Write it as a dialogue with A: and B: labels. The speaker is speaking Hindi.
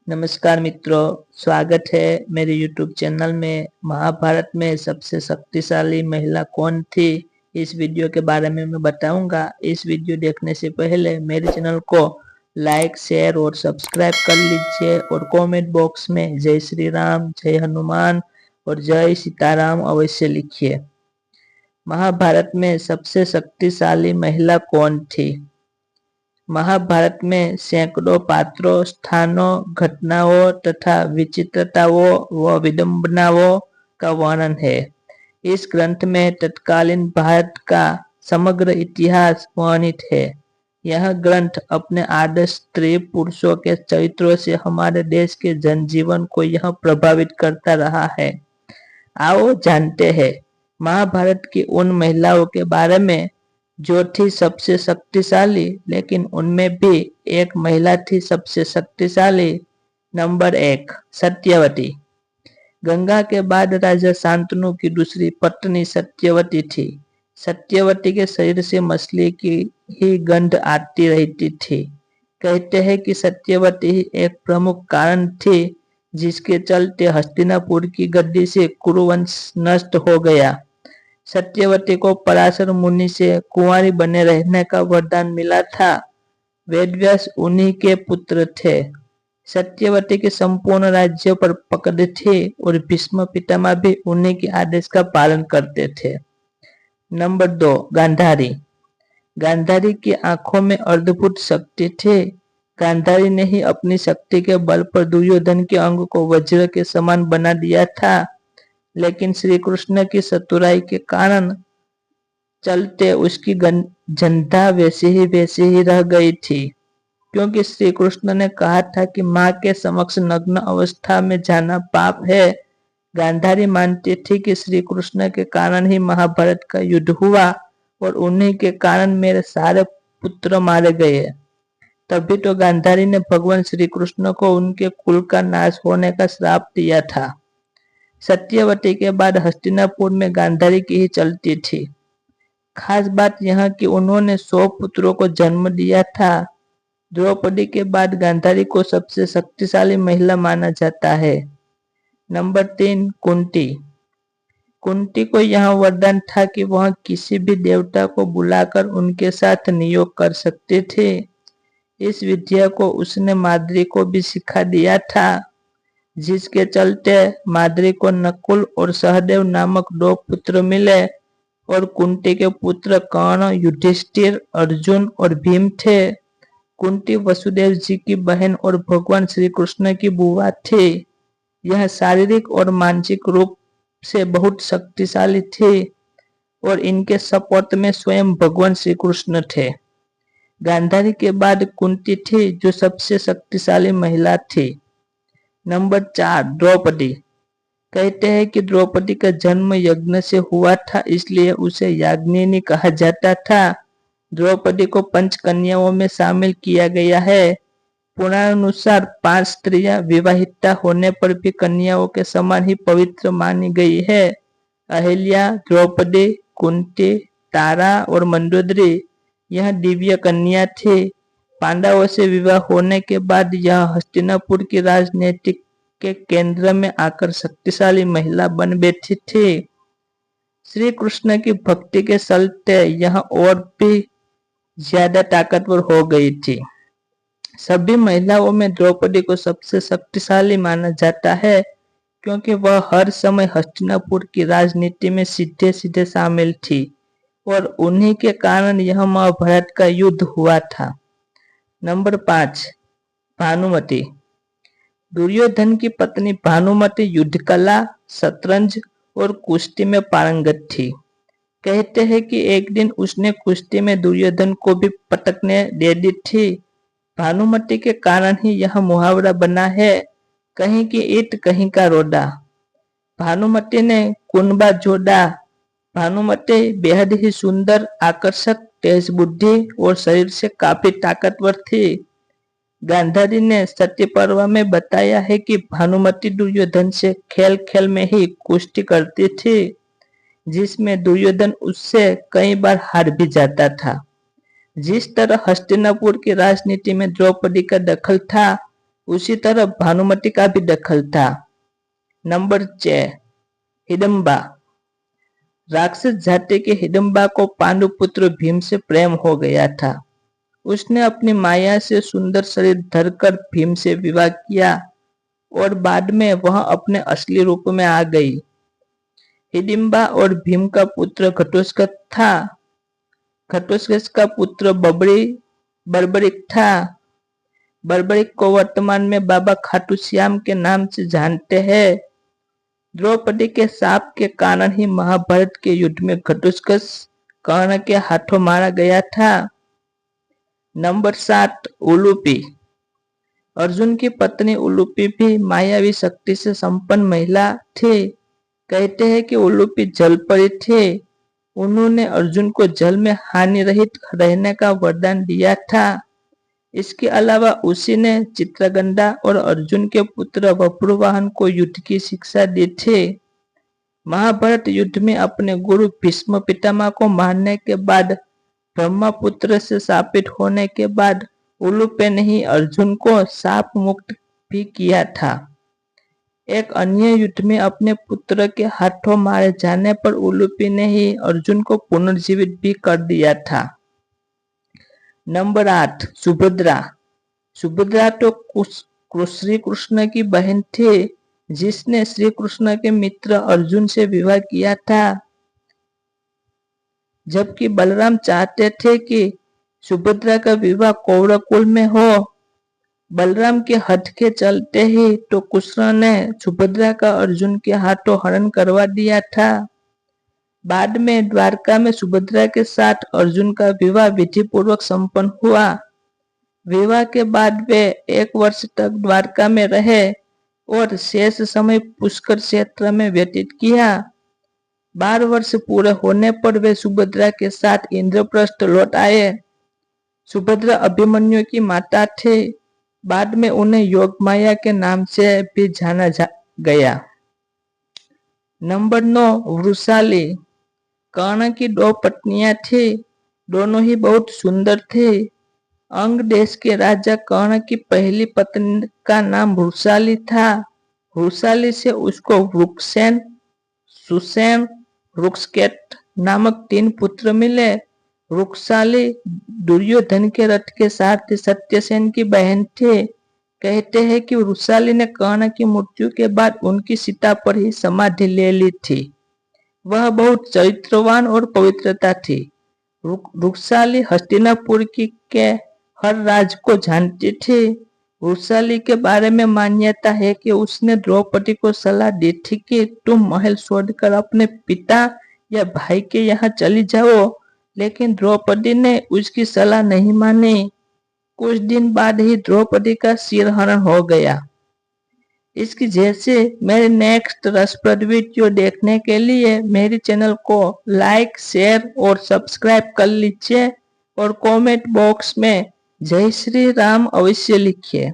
A: नमस्कार मित्रों, स्वागत है मेरे YouTube चैनल में। महाभारत में सबसे शक्तिशाली महिला कौन थी, इस वीडियो के बारे में मैं बताऊंगा। इस वीडियो देखने से पहले मेरे चैनल को लाइक, शेयर और सब्सक्राइब कर लीजिए और कमेंट बॉक्स में जय श्री राम, जय हनुमान और जय सीताराम अवश्य लिखिए। महाभारत में सबसे शक्तिशाली महिला कौन थी? महाभारत में सैकड़ों पात्रों, स्थानों, घटनाओं तथा विचित्रताओं व विडंबनाओं का वर्णन है। इस ग्रंथ में तत्कालीन भारत का समग्र इतिहास वर्णित है। यह ग्रंथ अपने आदर्श स्त्री पुरुषों के चरित्रों से हमारे देश के जनजीवन को यह प्रभावित करता रहा है। आओ जानते हैं महाभारत की उन महिलाओं के बारे में जो थी सबसे शक्तिशाली, लेकिन उनमें भी एक महिला थी सबसे शक्तिशाली। नंबर 1, सत्यवती। गंगा के बाद राजा शांतनु की दूसरी पत्नी सत्यवती थी। सत्यवती के शरीर से मछली की ही गंध आती रहती थी। कहते हैं कि सत्यवती ही एक प्रमुख कारण थी जिसके चलते हस्तिनापुर की गद्दी से कुरुवंश नष्ट हो गया। सत्यवती को पराशर मुनि से कुंवारी बने रहने का वरदान मिला था। वेदव्यास उन्हीं के पुत्र थे। सत्यवती के संपूर्ण राज्य पर पकड़ थी और भीष्म पितामह भी उन्हीं के आदेश का पालन करते थे। नंबर 2, गांधारी। गांधारी की आंखों में अद्भुत शक्ति थी। गांधारी ने ही अपनी शक्ति के बल पर दुर्योधन के अंग को वज्र के समान बना दिया था, लेकिन श्री कृष्ण की चतुराई के कारण चलते उसकी जनता वैसी ही रह गई थी, क्योंकि श्री कृष्ण ने कहा था कि माँ के समक्ष नग्न अवस्था में जाना पाप है। गांधारी मानती थी कि श्री कृष्ण के कारण ही महाभारत का युद्ध हुआ और उन्हीं के कारण मेरे सारे पुत्र मारे गए। तभी तो गांधारी ने भगवान श्री कृष्ण को उनके कुल का नाश होने का श्राप दिया था। सत्यवती के बाद हस्तिनापुर में गांधारी की ही चलती थी। खास बात यह कि उन्होंने 100 पुत्रों को जन्म दिया था। द्रौपदी के बाद गांधारी को सबसे शक्तिशाली महिला माना जाता है। नंबर 3, कुंती। कुंती को यह वरदान था कि वह किसी भी देवता को बुलाकर उनके साथ नियोग कर सकते थे। इस विद्या को उसने माद्री को भी सिखा दिया था, जिसके चलते माद्री को नकुल और सहदेव नामक 2 पुत्र मिले और कुंती के पुत्र कर्ण, युधिष्ठिर, अर्जुन और भीम थे। कुंती वसुदेव जी की बहन और भगवान श्री कृष्ण की बुआ थी। यह शारीरिक और मानसिक रूप से बहुत शक्तिशाली थी और इनके सपोर्ट में स्वयं भगवान श्री कृष्ण थे। गांधारी के बाद कुंती थी जो सबसे शक्तिशाली महिला थी। नंबर 4, द्रौपदी। कहते हैं कि द्रौपदी का जन्म यज्ञ से हुआ था, इसलिए उसे याज्ञिनी कहा जाता था। द्रौपदी को 5 कन्याओं में शामिल किया गया है। पुराणानुसार 5 स्त्रियां विवाहिता होने पर भी कन्याओं के समान ही पवित्र मानी गई है। अहिल्या, द्रौपदी, कुंती, तारा और मंदोदरी यह दिव्य कन्या थी। पांडवों से विवाह होने के बाद यह हस्तिनापुर की राजनीतिक के केंद्र में आकर शक्तिशाली महिला बन बैठी थी। श्री कृष्ण की भक्ति के चलते यह और भी ज्यादा ताकतवर हो गई थी। सभी महिलाओं में द्रौपदी को सबसे शक्तिशाली माना जाता है, क्योंकि वह हर समय हस्तिनापुर की राजनीति में सीधे सीधे शामिल थी और उन्हीं के कारण यह महाभारत का युद्ध हुआ था। नंबर 5, भानुमति। दुर्योधन की पत्नी भानुमति युद्ध कला, शतरंज और कुश्ती में पारंगत थी। कहते हैं कि एक दिन उसने कुश्ती में दुर्योधन को भी पटकने दे दी थी। भानुमति के कारण ही यह मुहावरा बना है, कहीं की ईंट कहीं का रोड़ा। भानुमति ने कुनबा जोड़ा। भानुमति बेहद ही सुंदर, आकर्षक, तेज बुद्धि और शरीर से काफी ताकतवर थी। गांधारी ने सत्य पर्व में बताया है कि भानुमति दुर्योधन से खेल खेल में ही कुश्ती करती थी, जिसमें दुर्योधन उससे कई बार हार भी जाता था। जिस तरह हस्तिनापुर की राजनीति में द्रौपदी का दखल था, उसी तरह भानुमति का भी दखल था। नंबर 6, हिडम्बा। राक्षस जाति के हिडम्बा को पांडुपुत्र भीम से प्रेम हो गया था। उसने अपनी माया से सुंदर शरीर धरकर भीम से विवाह किया और बाद में वह अपने असली रूप में आ गई। हिडिंबा और भीम का पुत्र घटोत्कच था। घटोत्कच का पुत्र बर्बरिक था। बर्बरिक को वर्तमान में बाबा खाटू श्याम के नाम से जानते हैं। द्रौपदी के शाप के कारण ही महाभारत के युद्ध में घटोत्कच कर्ण के हाथों मारा गया था। नंबर 7, उलूपी। अर्जुन की पत्नी उलूपी भी मायावी शक्ति से संपन्न महिला थी। कहते हैं कि उलूपी जल परी थे। उन्होंने अर्जुन को जल में हानि रहित रहने का वरदान दिया था। इसके अलावा उसी ने चित्रगंधा और अर्जुन के पुत्र वपुर्वाहन को युद्ध की शिक्षा दी थी। महाभारत युद्ध में अपने गुरु भीष्म पितामह को मारने के बाद ब्रह्मपुत्र से शापित होने के बाद उलूपी ने ही अर्जुन को शाप मुक्त भी किया था। एक अन्य युद्ध में अपने पुत्र के हाथों मारे जाने पर उलूपी ने ही अर्जुन को पुनर्जीवित भी कर दिया था। नंबर 8, सुभद्रा। सुभद्रा तो श्री कृष्ण की बहन थी, जिसने श्री कृष्ण के मित्र अर्जुन से विवाह किया था। जबकि बलराम चाहते थे कि सुभद्रा का विवाह कौरव कुल में हो। बलराम के हठ के चलते ही तो कृष्ण ने सुभद्रा का अर्जुन के हाथों हरण करवा दिया था। बाद में द्वारका में सुभद्रा के साथ अर्जुन का विवाह विधि पूर्वक संपन्न हुआ। विवाह के बाद वे 1 वर्ष तक द्वारका में रहे और शेष समय पुष्कर क्षेत्र में व्यतीत किया। 12 वर्ष पूरे होने पर वे सुभद्रा के साथ इंद्रप्रस्थ लौट आए। सुभद्रा अभिमन्यु की माता थे। बाद में उन्हें योगमाया के नाम से भी जाना गया। नंबर 9, वृषाली। कर्ण की 2 पत्नियां थी। दोनों ही बहुत सुंदर थे। अंग देश के राजा कर्ण की पहली पत्नी का नाम वृषाली था। वृषाली से उसको वृक्षसेन, सुसेन, वृक्षकेत नामक 3 पुत्र मिले। वृक्षाली दुर्योधन के रथ के सारथी सत्यसेन की बहन थी। कहते हैं कि वृषाली ने कर्ण की मृत्यु के बाद उनकी सीता पर ही समाधि ले ली थी। वह बहुत चरित्रवान और पवित्रता थी। वृक्षाली हस्तिनापुर के हर राज को जानती थी। वृषाली के बारे में मान्यता है कि उसने द्रौपदी को सलाह दी थी कि तुम महल छोड़कर अपने पिता या भाई के यहाँ चली जाओ, लेकिन द्रौपदी ने उसकी सलाह नहीं मानी। कुछ दिन बाद ही द्रौपदी का शिरहरण हो गया। इसकी जैसे मेरे नेक्स्ट रसप्रद वीडियो देखने के लिए मेरे चैनल को लाइक, शेयर और सब्सक्राइब कर लीजिए और कमेंट बॉक्स में जय श्री राम अवश्य लिखिए।